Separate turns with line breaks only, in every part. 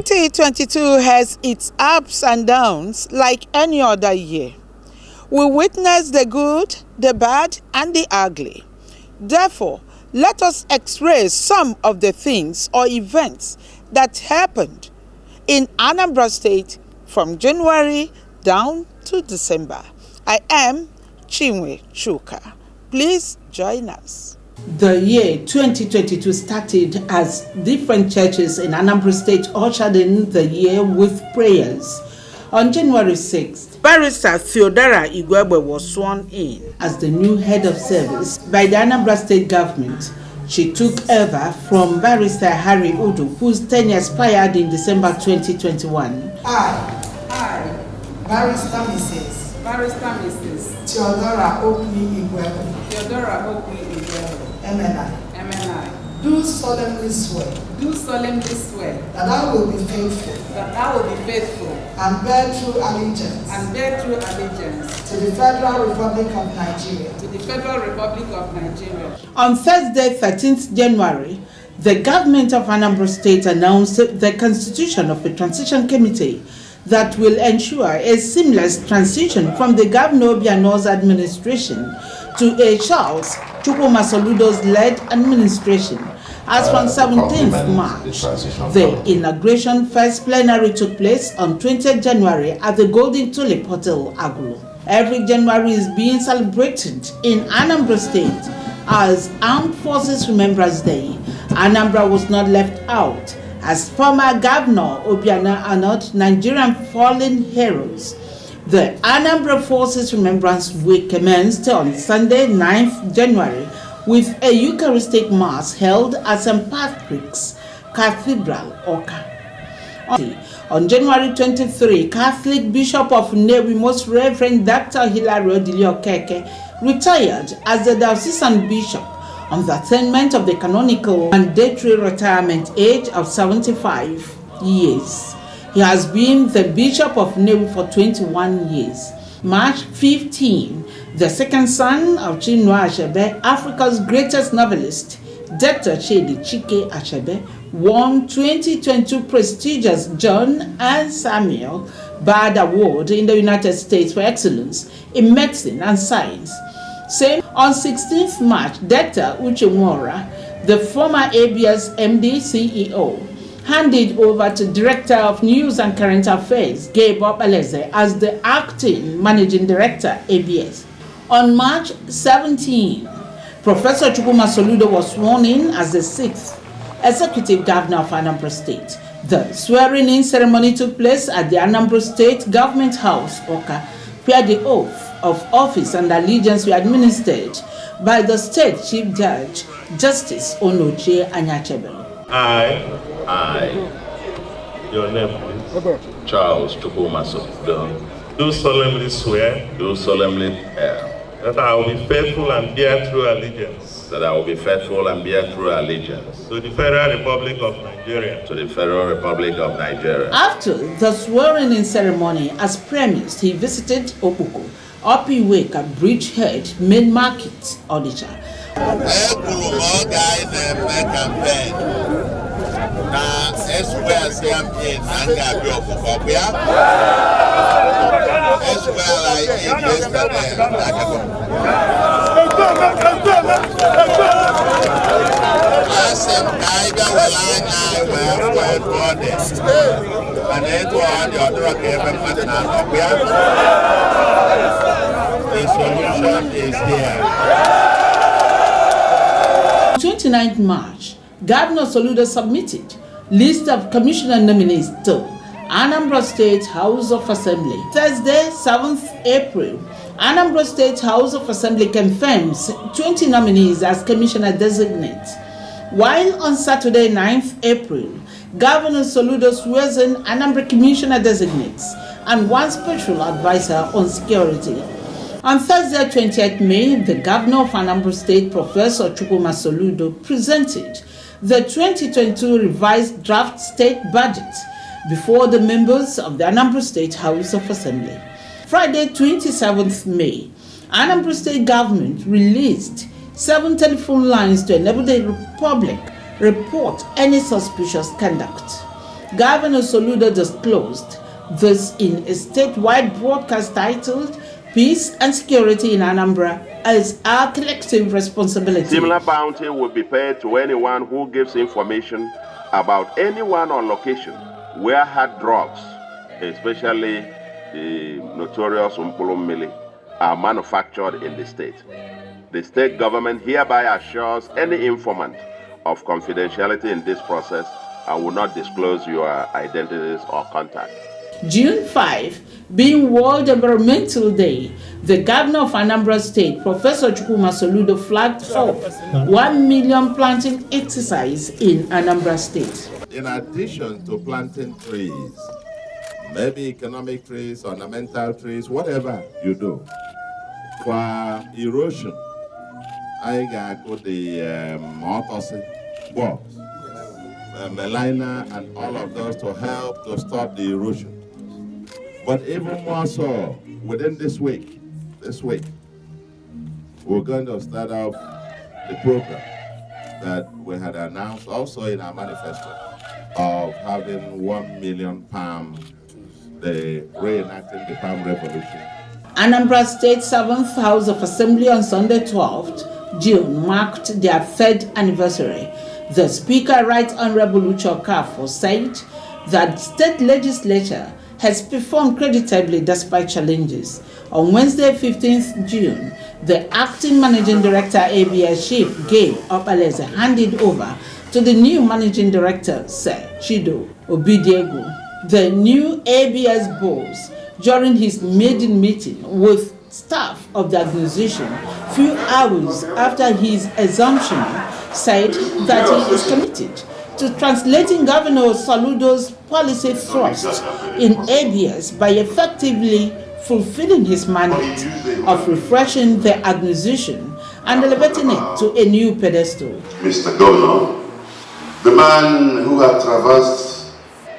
2022 has its ups and downs like any other year. We witness the good, the bad, and the ugly. Therefore, let us express some of the things or events that happened in Anambra State from January down to December. I am Chinwe Chuka. Please join us. The year 2022 started as different churches in Anambra State ushered in the year with prayers. On January 6th, Barrister Theodora Igwebe was sworn in as the new head of service by the Anambra State government. She took over from Barrister Harry Udu, whose tenure expired in December 2021.
I, Barrister Mrs. Theodora Igwebe. MNI. Do solemnly swear. That I will be faithful. And bear true allegiance. To the Federal Republic of Nigeria.
On Thursday, 13th January, the government of Anambra State announced the constitution of a transition committee that will ensure a seamless transition from the Governor Obiano's administration to a Charles Chukwumasoludo's led administration. As from 17th March, the inauguration first plenary took place on 20th January at the Golden Tulip Hotel, Agulu. Every January is being celebrated in Anambra State as Armed Forces Remembrance Day. Anambra was not left out, as former Governor Obiano honored Nigerian fallen heroes. The Anambra Forces Remembrance Week commenced on Sunday, 9th January, with a Eucharistic Mass held at St. Patrick's Cathedral, Oka. On January 23, Catholic Bishop of Nnewi, Most Reverend Dr. Hilary Odili Okeke, retired as the diocesan bishop on the attainment of the canonical mandatory retirement age of 75 years. He has been the Bishop of Nnewi for 21 years. March 15, the second son of Chinua Achebe, Africa's greatest novelist, Dr. Chidi Chike Achebe, won 2022 prestigious John and Samuel Bard Award in the United States for excellence in medicine and science. Same on 16th March, Dr. Uche Nwora, the former ABS MD CEO, handed over to Director of News and Current Affairs, Gabe Obaleze, as the acting Managing Director, ABS. On March 17, Professor Chukwumasoludo was sworn in as the 6th Executive Governor of Anambra State. The swearing-in ceremony took place at the Anambra State Government House, Oka, where the oath of office and allegiance were administered by the State Chief Judge, Justice Onoche Anyachebelo.
I, your name please, Charles Chukwumasoludo, do solemnly swear, that I will be faithful and bear true allegiance. To the Federal Republic of Nigeria.
After the swearing-in ceremony, as promised, he visited Okuko, Opiweka, Bridgehead, Main Market, Onitsha.
The solution is here.
29th March, Governor Soludo submitted list of commissioner nominees to Anambra State House of Assembly. Thursday, 7th April, Anambra State House of Assembly confirms 20 nominees as commissioner designates. While on Saturday, 9th April, Governor Soludo swears in Anambra commissioner designates and one special advisor on security. On Thursday, 20th May, the Governor of Anambra State, Professor Chukwumasoludo, presented the 2022 revised draft state budget before the members of the Anambra State House of Assembly. Friday, 27th May, Anambra State government released 7 telephone lines to enable the public report any suspicious conduct. Governor Soludo disclosed this in a statewide broadcast titled Peace and Security in Anambra as our collective responsibility.
Similar bounty will be paid to anyone who gives information about anyone on location where hard drugs, especially the notorious Umpulumili, are manufactured in the state. The state government hereby assures any informant of confidentiality in this process and will not disclose your identities or contact.
June 5, being World Environmental Day, the governor of Anambra State, Professor Chukwuma Soludo, flagged off 1 million planting exercise in Anambra State.
In addition to planting trees, maybe economic trees, ornamental trees, whatever you do, for erosion, I got the autopsy box, melina, and all of those to help to stop the erosion. But even more so, within this week, we're going to start off the program that we had announced also in our manifesto of having 1 million palm, the reenacting the palm revolution.
Anambra State 7th House of Assembly on Sunday 12th June marked their 3rd anniversary. The Speaker, Right Honorable Uche Okafor, said that state legislature has performed creditably despite challenges. On Wednesday, 15th June, the acting managing director, ABS Chief Gabe Opaleze, handed over to the new managing director, Sir Chido Obidiegu, the new ABS boss, during his maiden meeting with staff of the organization few hours after his assumption, said that he is committed to translating Governor Soludo's policy thrust in ABS by effectively fulfilling his mandate of refreshing the organization and elevating it to a new pedestal.
Mr. Governor, the man who had traversed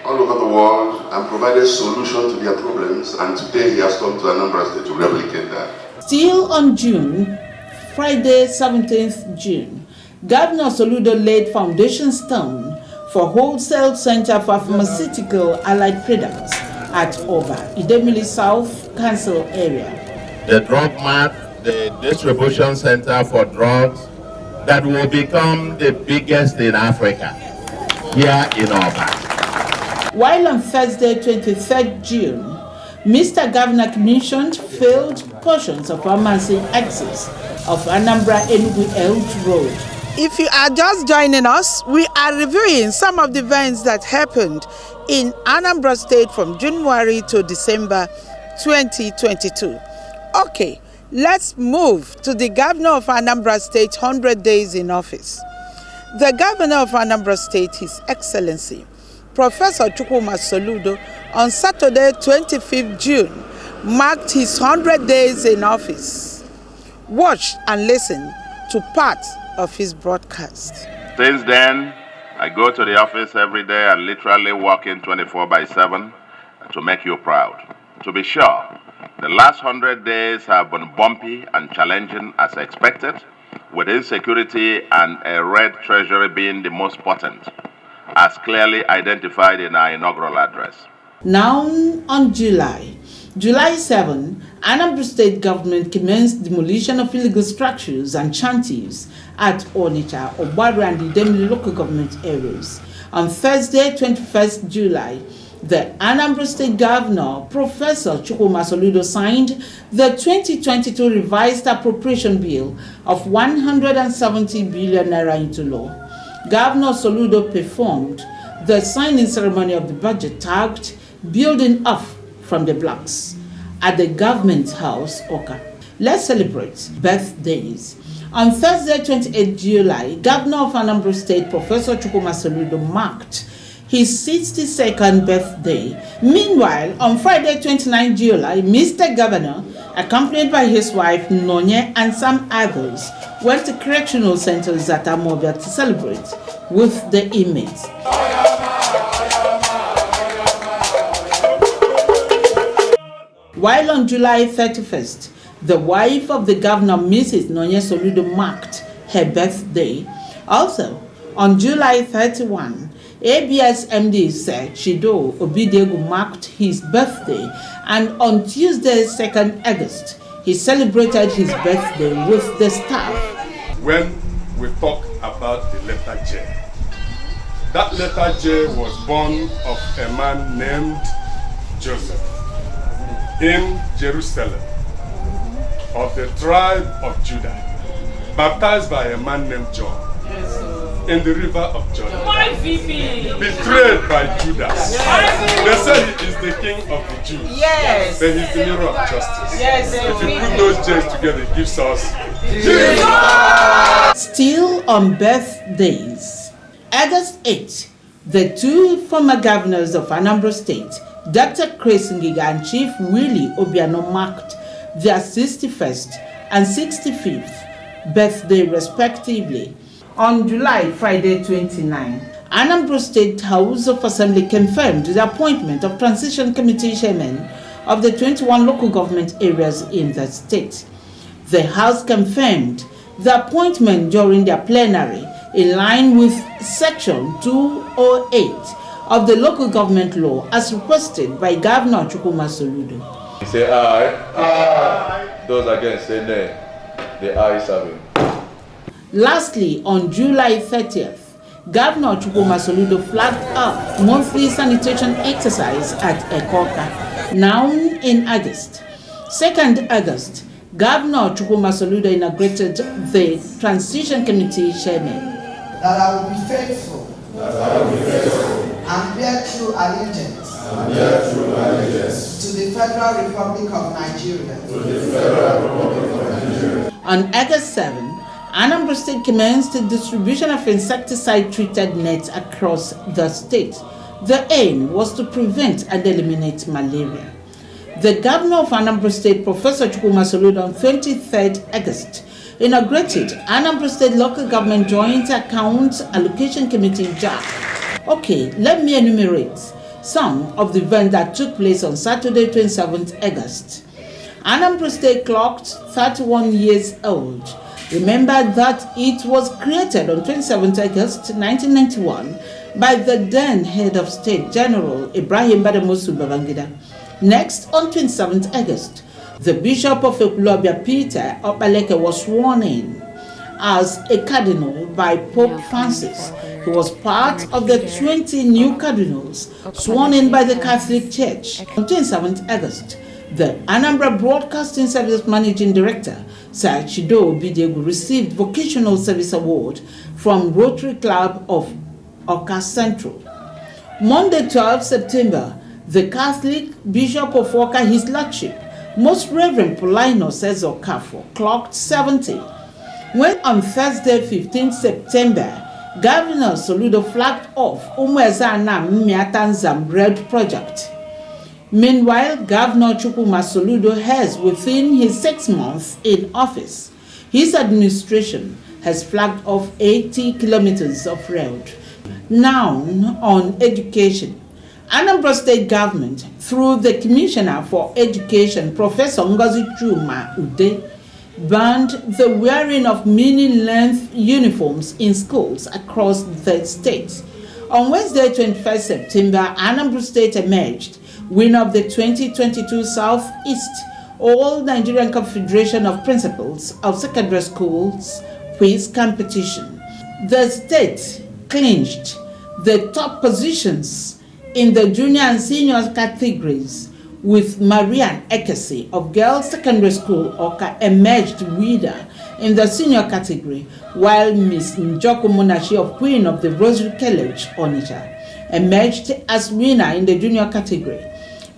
all over the world and provided solutions to their problems, and today he has come to Anambra State to replicate that.
Still on Friday 17th June, Governor Soludo laid foundation stone for wholesale center for pharmaceutical allied products at Oba, Idemili South Council area.
The drug mart, the distribution center for drugs that will become the biggest in Africa, here in Oba.
While on Thursday, 23rd June, Mr. Governor commissioned failed portions of pharmacy access of Anambra Enugu Elch Road. If you are just joining us, we are reviewing some of the events that happened in Anambra State from January to December 2022. Okay, let's move to the governor of Anambra State 100 days in office. The governor of Anambra State, His Excellency, Professor Chukwuma Soludo, on Saturday 25th June, marked his 100 days in office. Watch and listen to part of his broadcast.
Since then, I go to the office every day and literally walk in 24/7 to make you proud. To be sure, the last 100 days have been bumpy and challenging as expected, with insecurity and a red treasury being the most potent, as clearly identified in our inaugural address.
Now on July 7, Anambra State government commenced demolition of illegal structures and shanties at Onitsha, Ogbari and Idemili local government areas. On Thursday, 21st July, the Anambra State Governor, Professor Chukwuma Soludo, signed the 2022 revised appropriation bill of 170 billion naira into law. Governor Soludo performed the signing ceremony of the budget tagged Building Up from the Blocks at the Government House, Oka. Let's celebrate birthdays. On Thursday, 28 July, Governor of Anambra State, Professor Chukwuma Soludo, marked his 62nd birthday. Meanwhile, on Friday, 29 July, Mr. Governor, accompanied by his wife, Nonye, and some others, went to correctional centers at Amobia to celebrate with the inmates. While on July 31st, the wife of the governor, Mrs. Nonye Soludo, marked her birthday. Also, on July 31, ABS MD said Chido Obidiegwu marked his birthday, and on Tuesday, 2nd August, he celebrated his birthday with the staff.
When we talk about the letter J, that letter J was born of a man named Joseph in Jerusalem, of the tribe of Judah, baptized by a man named John in the river of Jordan, betrayed by Judas. They say he is the king of the Jews, but he's the mirror of justice. If you put those J's together, it gives us Jesus.
Still on birthdays, August 8, the two former governors of Anambra State, Dr. Chris Ngiga and Chief Willie Obiano, marked their 61st and 65th birthday respectively. On Friday 29, Anambra State House of Assembly confirmed the appointment of Transition Committee chairmen of the 21 local government areas in the state. The House confirmed the appointment during their plenary in line with Section 208 of the local government law as requested by Governor Chukwuma Soludo.
Say aye. Aye. Those against say nay. The ayes have it.
Lastly, on July 30th, Governor Chukwuma Soludo flagged up monthly sanitation exercise at Ekoka. Now in August, 2nd August, Governor Chukwuma Soludo inaugurated the Transition Committee chairman.
That I will be faithful. And bear true allegiance. To the Federal Republic of Nigeria.
On August 7, Anambra State commenced the distribution of insecticide-treated nets across the state. The aim was to prevent and eliminate malaria. The Governor of Anambra State, Professor Chukwuma Soludo, on 23rd August, inaugurated Anambra State Local Government Joint Account Allocation Committee (JAC). Okay, let me enumerate some of the events that took place on Saturday, 27th August. Anambra State clocked 31 years old. Remember that it was created on 27th August 1991 by the then head of state, General Ibrahim Badamasi Babangida. Next, on 27th August, the Bishop of Ekulobia, Peter Opaleke, was sworn in as a cardinal by Pope Francis. He was part of the 20 new cardinals sworn in by the Catholic Church. On 27th August, the Anambra Broadcasting Service Managing Director, Sir Chido Obidiegwu, received Vocational Service Award from Rotary Club of Oka Central. Monday, 12 September, the Catholic Bishop of Oka, His Lordship, Most Reverend Paulinus Ezokafo, clocked 70. When on Thursday, 15 September, Governor Soludo flagged off Umuezana Miatanzam Bread Project. Meanwhile, Governor Chukwuma Soludo has, within his 6 months in office, his administration has flagged off 80 kilometers of road. Now, on education, Anambra State Government, through the Commissioner for Education, Professor Ngozi Chuma Ude, banned the wearing of mini-length uniforms in schools across the state. On Wednesday, 21st September, Anambra State emerged winner of the 2022 Southeast All Nigerian Confederation of Principals of Secondary Schools quiz competition. The state clinched the top positions in the junior and senior categories, with Marian Ekesi of Girls Secondary School Oka emerged winner in the senior category, while Miss Njoko Munachi of Queen of the Rosary College Onitsha emerged as winner in the junior category.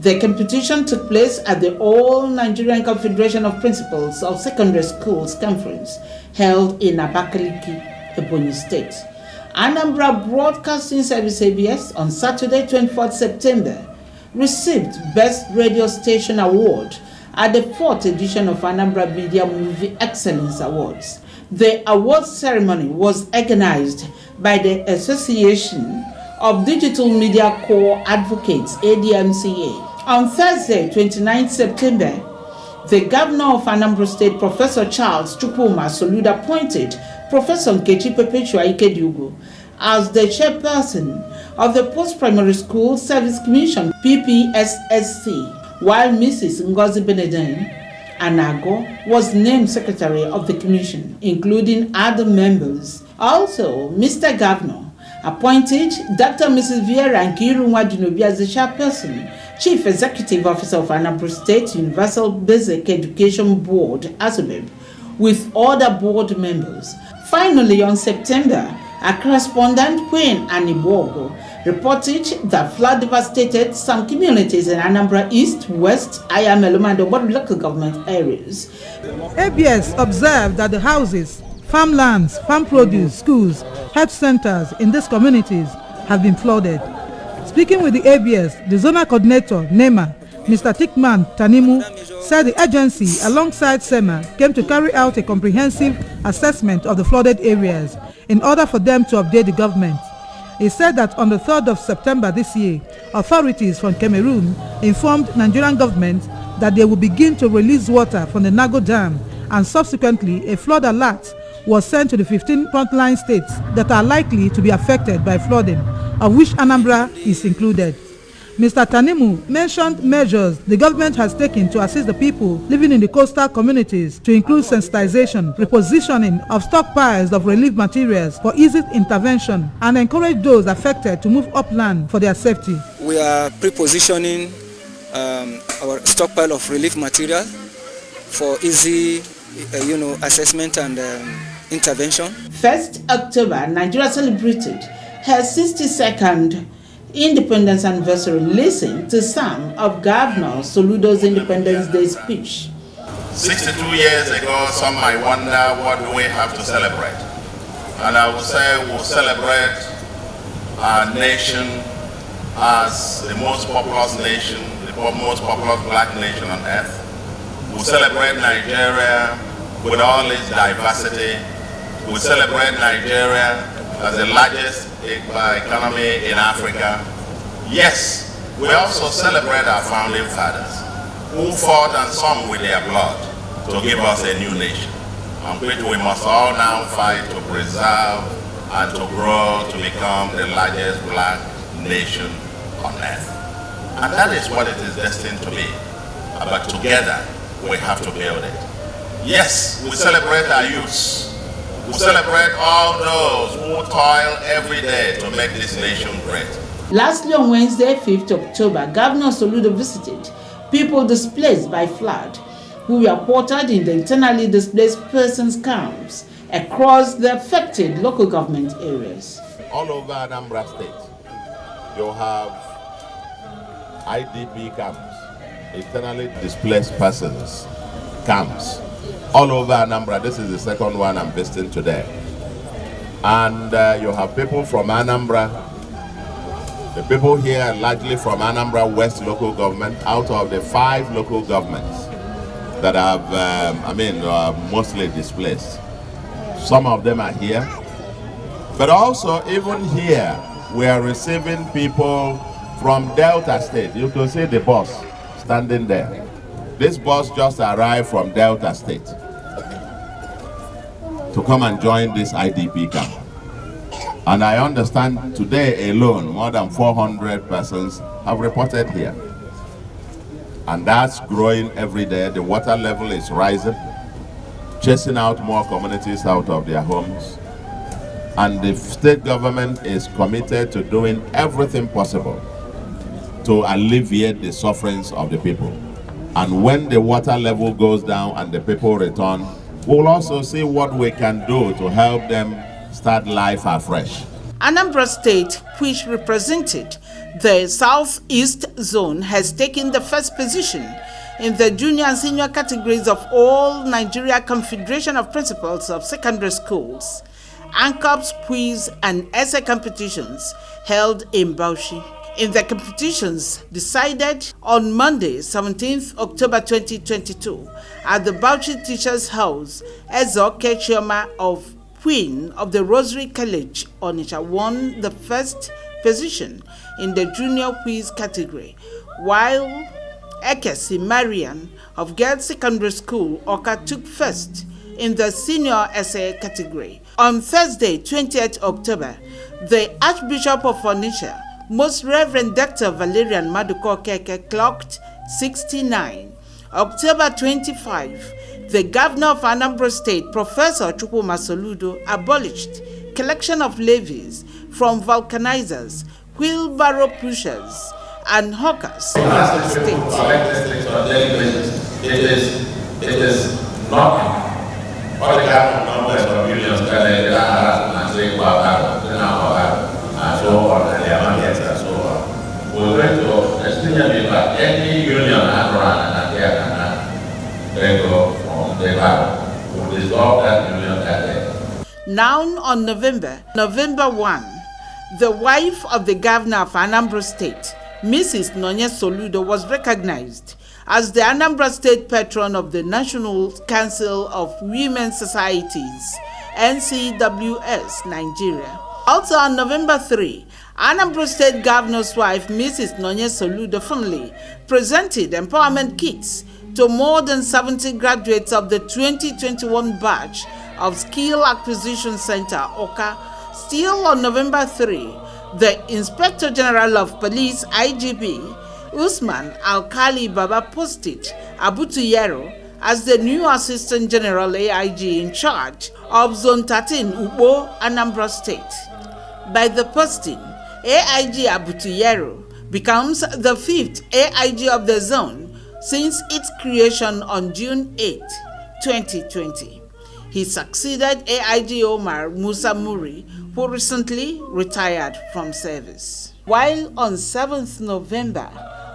The competition took place at the All Nigerian Confederation of Principals of Secondary Schools Conference held in Abakaliki, Ebonyi State. Anambra Broadcasting Service (ABS) on Saturday, 24th September, received Best Radio Station Award at the 4th edition of Anambra Media Movie Excellence Awards. The awards ceremony was organized by the Association of Digital Media Corps Advocates, ADMCA. On Thursday, 29th September, the Governor of Anambra State, Professor Charles Chukwuma Soludo, appointed Professor Nkechi Perpetua Ikediugo as the chairperson of the Post-Primary School Service Commission (PPSSC), while Mrs. Ngozi Benedine Anago was named secretary of the commission, including other members. Also, Mr. Governor appointed Dr. Mrs. Viera Nkiru as the chairperson, Chief Executive Officer of Anambra State Universal Basic Education Board, ASUBEB, with other board members. Finally, on September, a correspondent, Queen Anibogo, reported that flood devastated some communities in Anambra East, West, Ayamelum, and the local government areas.
ABS observed that the houses, farmlands, farm produce, schools, health centers in these communities have been flooded. Speaking with the ABS, the zonal coordinator, NEMA, Mr. Tikman Tanimu, said the agency, alongside SEMA, came to carry out a comprehensive assessment of the flooded areas in order for them to update the government. He said that on the 3rd of September this year, authorities from Cameroon informed Nigerian government that they will begin to release water from the Nago Dam, and subsequently a flood alert was sent to the 15 frontline states that are likely to be affected by flooding, of which Anambra is included. Mr. Tanimu mentioned measures the government has taken to assist the people living in the coastal communities, to include sensitization, repositioning of stockpiles of relief materials for easy intervention, and encourage those affected to move upland for their safety.
We are pre-positioning our stockpile of relief material for easy assessment and intervention.
1st October, Nigeria celebrated her 62nd Independence anniversary. Listen to some of Governor Soludo's Independence Day speech.
62 years ago, some might wonder what do we have to celebrate. And I would say we'll celebrate our nation as the most populous nation, the most populous black nation on earth. We'll celebrate Nigeria with all its diversity. We'll celebrate Nigeria as the largest economy in Africa. Yes, we also celebrate our founding fathers who fought and some with their blood to give us a new nation, on which we must all now fight to preserve and to grow to become the largest black nation on earth. And that is what it is destined to be. But together, we have to build it. Yes, we celebrate our youths. We celebrate all those who toil every day to make this nation great.
Lastly, on Wednesday, 5th October, Governor Soludo visited people displaced by flood who were quartered in the internally displaced persons camps across the affected local government areas.
All over Anambra State, you have IDP camps, internally displaced persons camps. All over Anambra. This is the second one I'm visiting today. And you have people from Anambra. The people here are largely from Anambra West local government, out of the 5 local governments that have, mostly displaced. Some of them are here. But also, even here, we are receiving people from Delta State. You can see the bus standing there. This bus just arrived from Delta State to come and join this IDP camp. And I understand today alone, more than 400 persons have reported here. And that's growing every day. The water level is rising, chasing out more communities out of their homes. And the state government is committed to doing everything possible to alleviate the sufferings of the people. And when the water level goes down and the people return, we'll also see what we can do to help them start life afresh.
Anambra State, which represented the Southeast Zone, has taken the first position in the junior and senior categories of all Nigeria Confederation of Principals of Secondary Schools, ANCOPS, quiz, and essay competitions held in Bauchi. In the competitions decided on Monday, 17th October 2022, at the Bauchi Teachers House, Ezoke Chioma of Queen of the Rosary College, Onitsha, won the first position in the junior quiz category, while Ekesi Marian of Girls Secondary School, Oka, took first in the senior essay category. On Thursday, 20th October, The Archbishop of Onitsha, Most Reverend Dr. Valerian Maduko Keke, clocked 69. October 25, the Governor of Anambra State, Professor Chukwuma Soludo, abolished collection of levies from vulcanizers, wheelbarrow pushers, and hawkers in the state.
It is not all the kind of numbers of millions that they are and say and so on, and their markets and so on. We're going to especially that any union and run and there can go from the battle. We'll dissolve that union that day.
Now on November 1, the wife of the governor of Anambra State, Mrs. Nonye Soludo, was recognized as the Anambra State patron of the National Council of Women's Societies, NCWS, Nigeria. Also on November 3, Anambra State Governor's wife, Mrs. Nonye Soludo, family presented empowerment kits to more than 70 graduates of the 2021 batch of Skill Acquisition Center, OKA. Still on November 3, the Inspector General of Police, IGP, Usman Alkali Baba, posted Abutu Yero as the new Assistant General AIG in charge of Zone 13, Ubo, Anambra State. By the posting, AIG Abutu Yero becomes the 5th AIG of the zone since its creation on June 8, 2020. He succeeded AIG Omar Musa Muri, who recently retired from service. While on 7th November,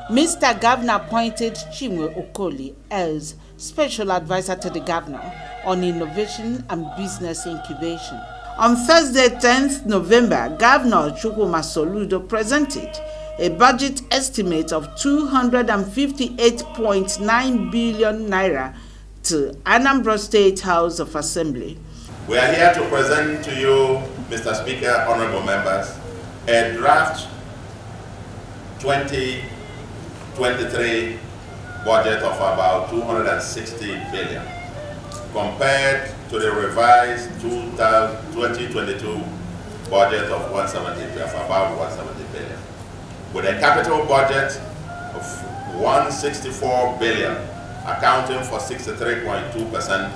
Mr. Governor appointed Chimwe Okoli as Special Advisor to the Governor on Innovation and Business Incubation. On Thursday, 10th November, Governor Chukwuma Soludo presented a budget estimate of 258.9 billion naira to Anambra State House of Assembly.
We are here to present to you, Mr. Speaker, honorable members, a draft 2023 budget of about 260 billion compared to the revised 2022 budget of about 170 billion, with a capital budget of 164 billion, accounting for 63.2%,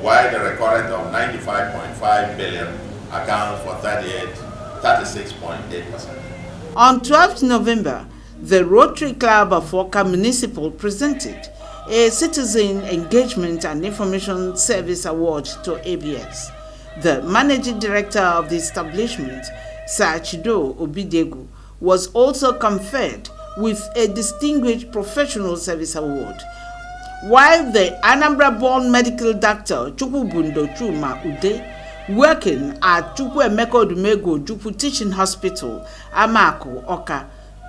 while the recurrent of 95.5 billion accounts for 36.8%.
On 12th November, the Rotary Club of Oka Municipal presented a Citizen Engagement and Information Service Award to ABS. The Managing Director of the establishment, Sir Chido Obidegu, was also conferred with a Distinguished Professional Service Award, while the Anambra-born medical doctor Chukwubundo Chuma Ude, working at Chukwuemeka Odumego Jukwu Teaching Hospital, Amako, Oka,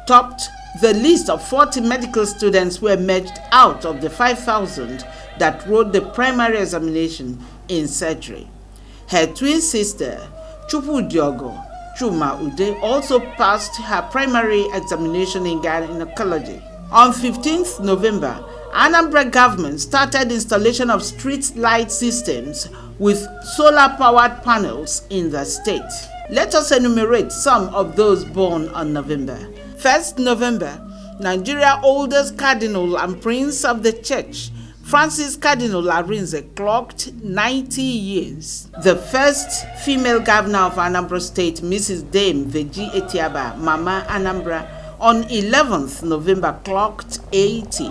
topped the list of 40 medical students who emerged out of the 5,000 that wrote the primary examination in surgery. Her twin sister, Chukwudiogo Chuma Ude, also passed her primary examination in gynecology. On 15th November, Anambra government started installation of street light systems with solar-powered panels in the state. Let us enumerate some of those born on November. 1st November, Nigeria oldest cardinal and prince of the church, Francis Cardinal Arinze, clocked 90 years. The first female governor of Anambra State, Mrs. Dame Veji Etiaba, Mama Anambra, on 11th November, clocked 80.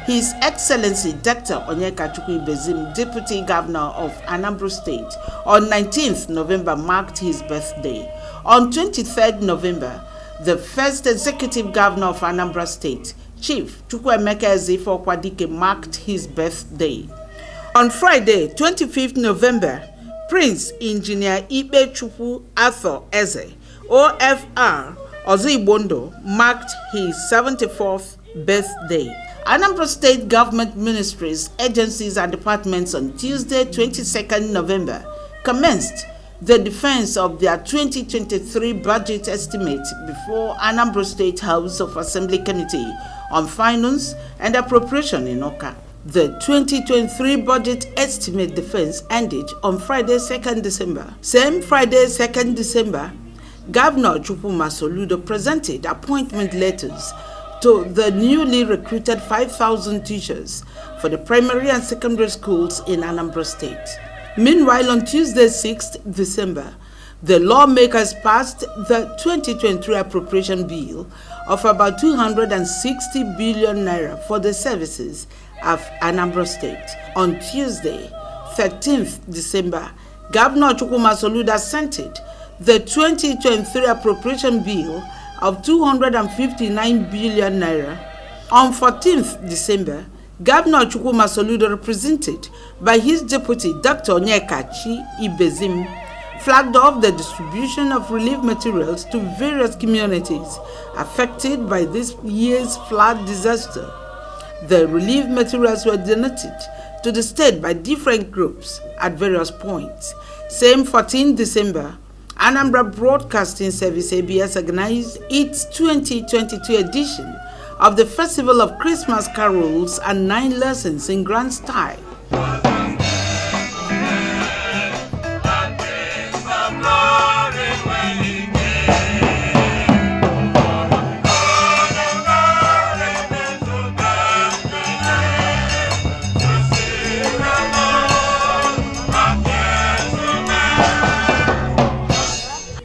His Excellency Dr. Onyeka Chukwuibezim, Deputy Governor of Anambra State, on 19th November marked his birthday. On 23rd November, the first Executive Governor of Anambra State, Chief Chukwuemeka Ezefo Okwadike, marked his birthday. On Friday, 25th November, Prince Engineer Ibe Chukwu Arthur Eze, OFR, Ozigbondo, marked his 74th birthday. Anambra State government ministries, agencies, and departments on Tuesday, 22nd November, commenced the defense of their 2023 budget estimate before Anambra State House of Assembly Committee on Finance and Appropriation in Oka. The 2023 budget estimate defense ended on Friday, 2nd December. Same Friday, 2nd December, Governor Chukwuma Soludo presented appointment letters to the newly recruited 5,000 teachers for the primary and secondary schools in Anambra State. Meanwhile, on Tuesday, 6th December, the lawmakers passed the 2023 appropriation bill of about 260 billion naira for the services of Anambra State. On Tuesday, 13th December, Governor Chukwuma Soludo assented the 2023 appropriation bill of 259 billion naira. On 14th December, Governor Chukwuma Soludo, represented by his deputy Dr. Onyekachi Ibezim, flagged off the distribution of relief materials to various communities affected by this year's flood disaster. The relief materials were donated to the state by different groups at various points. Same 14 December, Anambra Broadcasting Service ABS organized its 2022 edition of the Festival of Christmas Carols and 9 Lessons in grand style.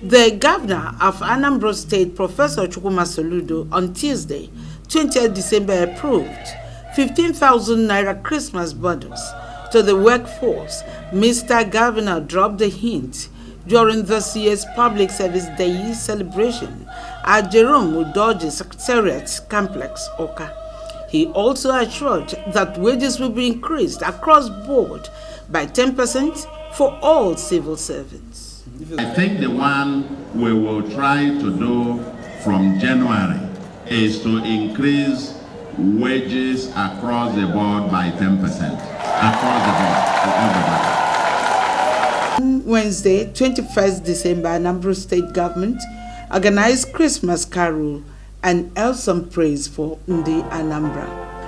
The governor of Anambra State, Professor Chukwuma Soludo, on Tuesday, 20th December, approved 15,000 naira Christmas bonus to the workforce. Mr. Governor dropped the hint during this year's Public Service Day celebration at Jerome Udoji Secretariat Complex, Oka. He also assured that wages will be increased across board by 10% for all civil servants.
I think the one we will try to do from January is to increase wages across the board by 10%. Across the board for everybody.
Wednesday, 21st December, Anambra State Government organized Christmas Carol and awesome praise for Ndi Anambra.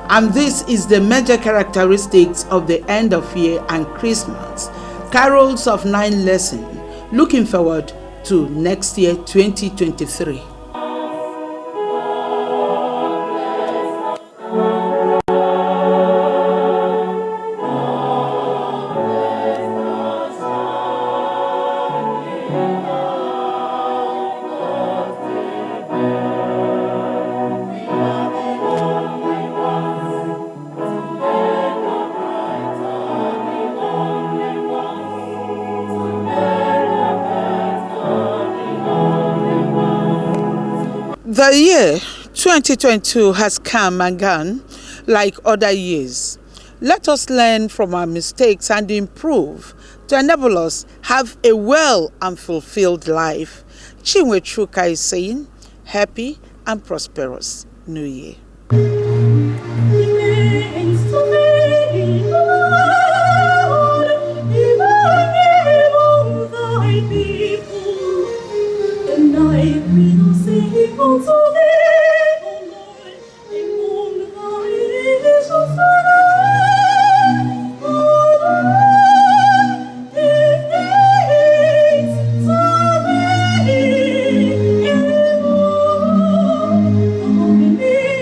And this is the major characteristics of the end of year and Christmas. Carols of 9 lessons. Looking forward to next year, 2023. The year 2022 has come and gone like other years. Let us learn from our mistakes and improve to enable us have a well and fulfilled life. Chinwe Chuka is saying, happy and prosperous New Year.